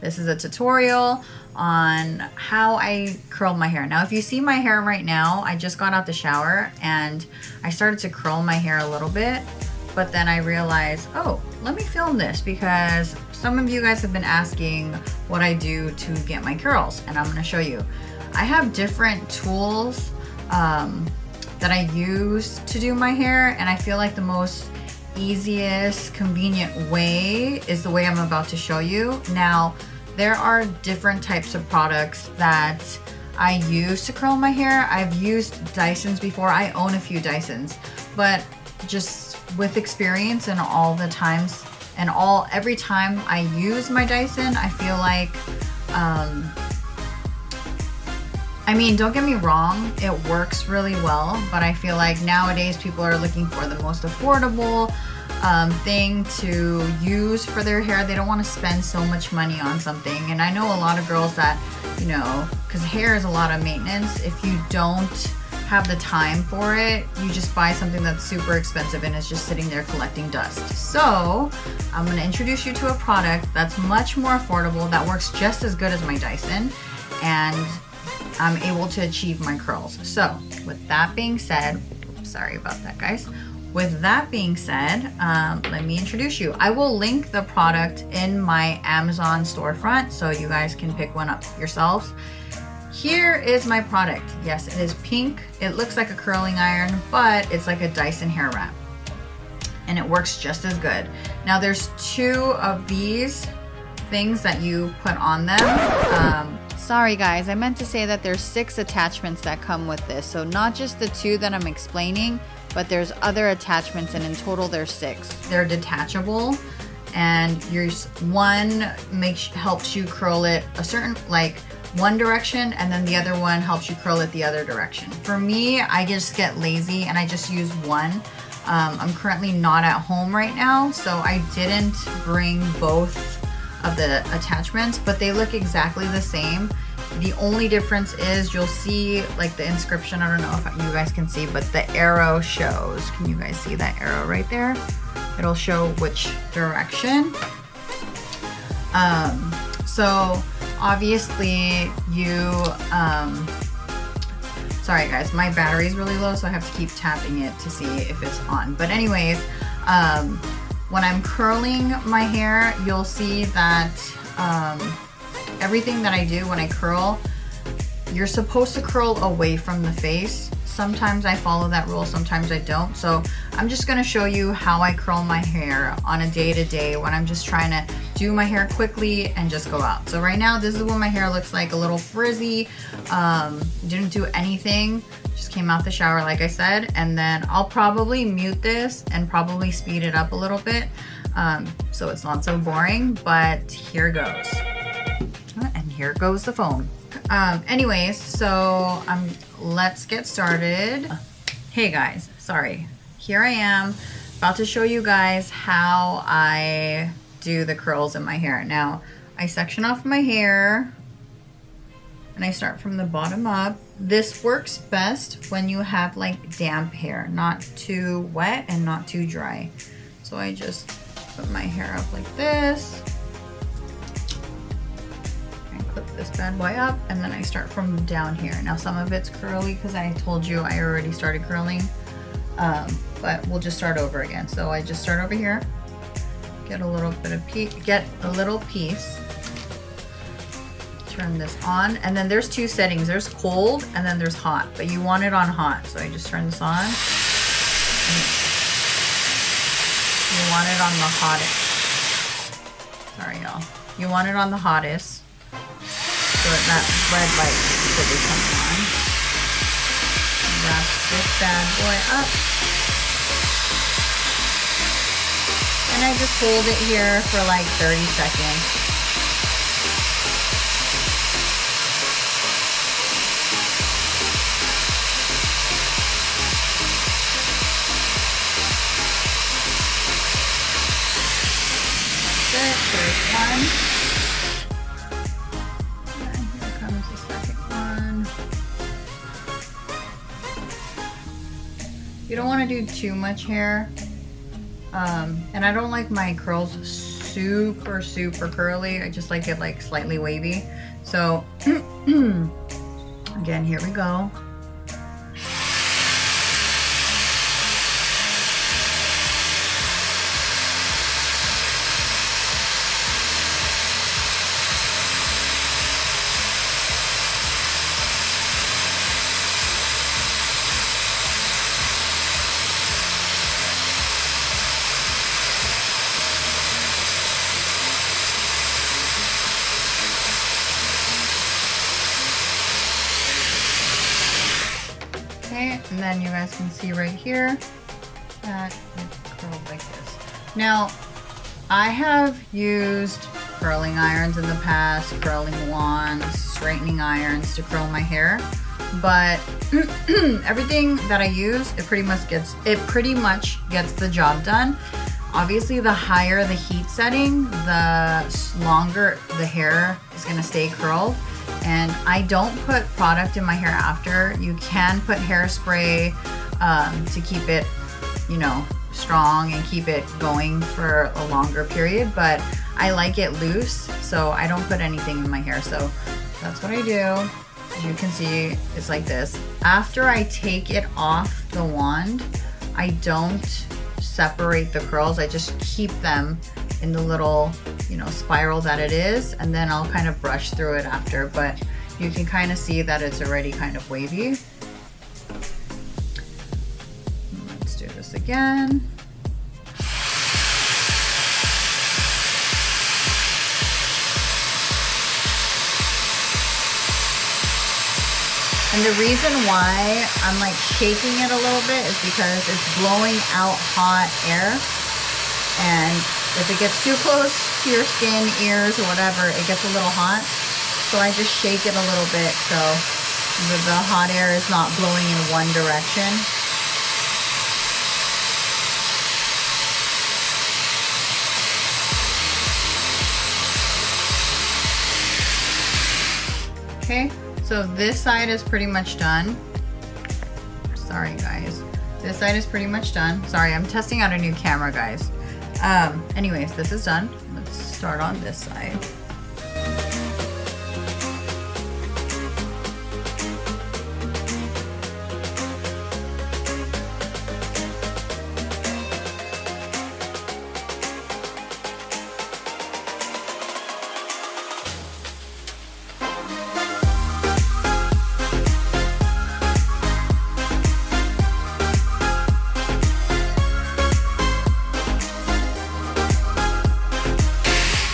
This is a tutorial on how I curl my hair. Now, if you see my hair right now, I just got out the shower and I started to curl my hair a little bit, but then I realized, oh, let me film this because some of you guys have been asking what I do to get my curls, and I'm gonna show you. I have different tools that I use to do my hair, and I feel like the most easiest, convenient way is the way I'm about to show you. Now, there are different types of products that I use to curl my hair. I've used Dysons before. I own a few Dysons, but just with experience and all the times and every time I use my Dyson, I feel like, I mean, don't get me wrong, it works really well, but I feel like nowadays people are looking for the most affordable thing to use for their hair. They don't want to spend so much money on something. And I know a lot of girls that, you know, because hair is a lot of maintenance. If you don't have the time for it, you just buy something that's super expensive and it's just sitting there collecting dust. So I'm going to introduce you to a product that's much more affordable, that works just as good as my Dyson, and I'm able to achieve my curls. So with that being said, sorry about that, guys. With that being said, let me introduce you. I will link the product in my Amazon storefront so you guys can pick one up yourselves. Here is my product. Yes, it is pink. It looks like a curling iron, but it's like a Dyson hair wrap. And it works just as good. Now there's 2 of these things that you put on them. Sorry guys, I meant to say that there's 6 attachments that come with this. So not just the 2 that I'm explaining, but there's other attachments, and in total there's 6. They're detachable, and one helps you curl it a certain, like, one direction, and then the other one helps you curl it the other direction. For me, I just get lazy and I just use one. I'm currently not at home right now, so I didn't bring both of the attachments, but they look exactly the same. The only difference is you'll see like the inscription. I don't know if you guys can see, but the arrow shows. Can you guys see that arrow right there? It'll show which direction. So obviously you, sorry guys, my battery's really low, so I have to keep tapping it to see if it's on. But anyways, when I'm curling my hair, you'll see that everything that I do when I curl, you're supposed to curl away from the face. Sometimes I follow that rule, sometimes I don't. So I'm just gonna show you how I curl my hair on a day-to-day when I'm just trying to do my hair quickly and just go out. So right now, this is what my hair looks like, a little frizzy. Didn't do anything, just came out the shower like I said, and then I'll probably mute this and probably speed it up a little bit so it's not so boring, but here goes. And here goes the phone. Anyways, so let's get started. Hey guys, sorry. Here I am about to show you guys how I do the curls in my hair. Now, I section off my hair and I start from the bottom up. This works best when you have like damp hair, not too wet and not too dry. So I just put my hair up like this. Clip this bad boy up, and then I start from down here. Now some of it's curly because I told you I already started curling, but we'll just start over again. So I just start over here, get a little bit of piece, turn this on, and then there's 2 settings. There's cold and then there's hot, but you want it on hot. So I just turn this on. You want it on the hottest. Sorry y'all. You want it on the hottest. So that red light should be coming on. Wrap this bad boy up. And I just hold it here for like 30 seconds. There's one. And here comes the second one. You don't want to do too much hair. And I don't like my curls super curly. I just like it like slightly wavy. So again, here we go. Okay, and then you guys can see right here that it curled like this. Now, I have used curling irons in the past, curling wands, straightening irons to curl my hair, but everything that I use, it pretty much gets the job done. Obviously, the higher the heat setting, the longer the hair is gonna stay curled. And I don't put product in my hair after. You can put hairspray to keep it, you know, strong and keep it going for a longer period, but I like it loose, so I don't put anything in my hair. So that's what I do. As you can see, it's like this. After I take it off the wand, I don't separate the curls. I just keep them in the little, you know, spiral that it is, and then I'll kind of brush through it after, but you can kind of see that it's already kind of wavy. Let's do this again. And the reason why I'm like shaking it a little bit is because it's blowing out hot air, and if it gets too close to your skin, ears, or whatever, it gets a little hot. So I just shake it a little bit so the hot air is not blowing in one direction. Okay, so this side is pretty much done. Sorry guys, this side is pretty much done. Sorry, I'm testing out a new camera, guys. Anyways, this is done. Let's start on this side.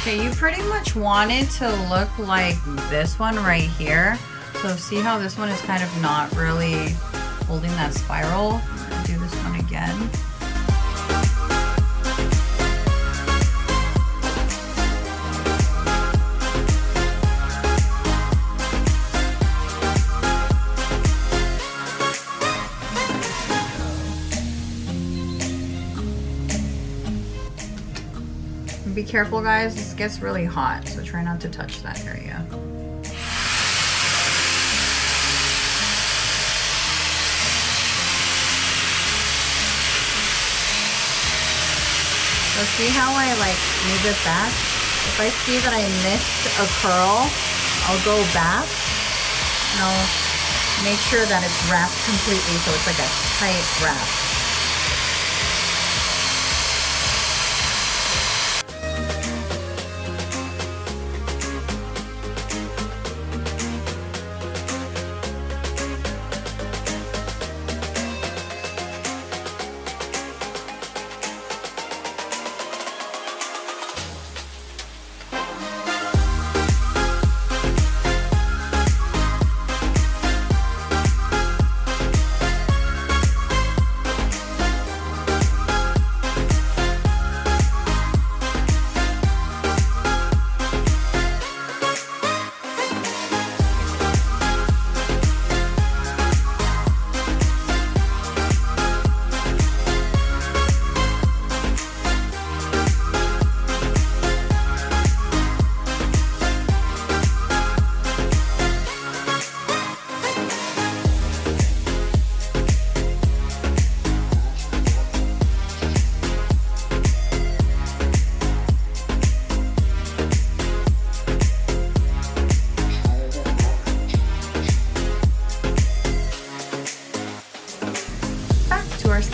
You pretty much want it to look like this one right here. So see how this one is kind of not really holding that spiral? I'm gonna do this one again. Be careful guys, this gets really hot, so try not to touch that area. So see how I like move it back? If I see that I missed a curl, I'll go back and I'll make sure that it's wrapped completely so it's like a tight wrap.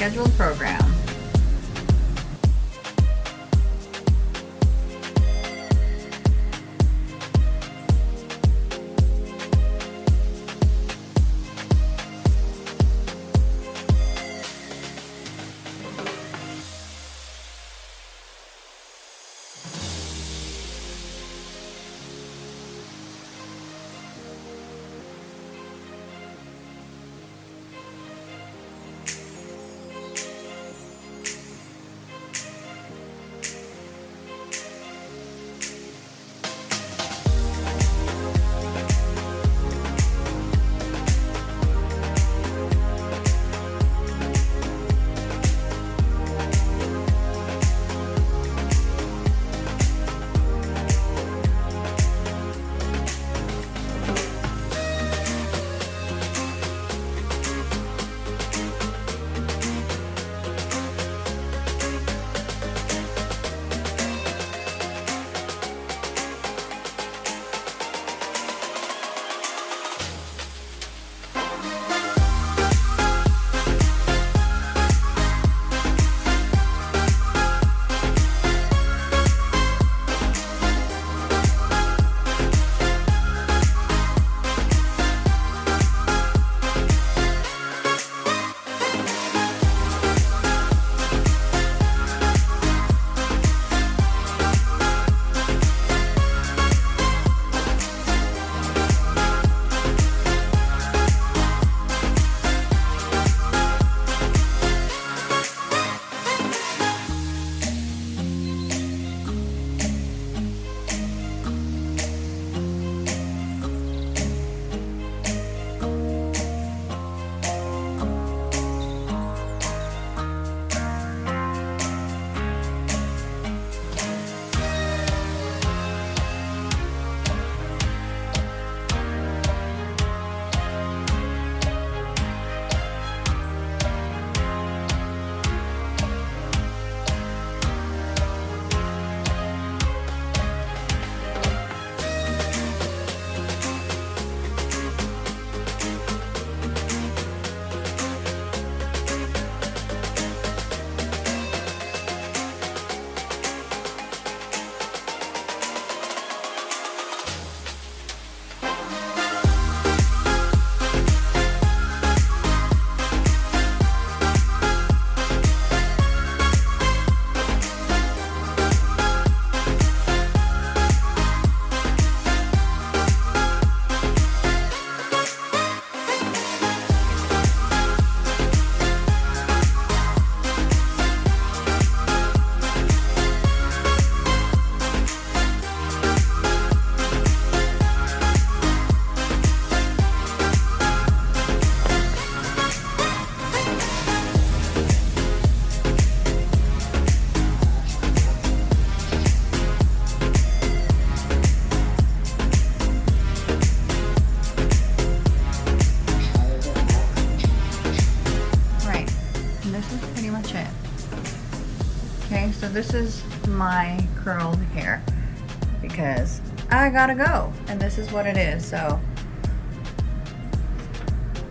scheduled program. Okay, so this is my curled hair because I gotta go, and this is what it is. So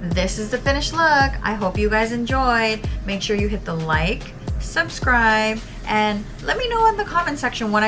this is the finished look. I hope you guys enjoyed. Make sure you hit the like, subscribe, and let me know in the comment section what I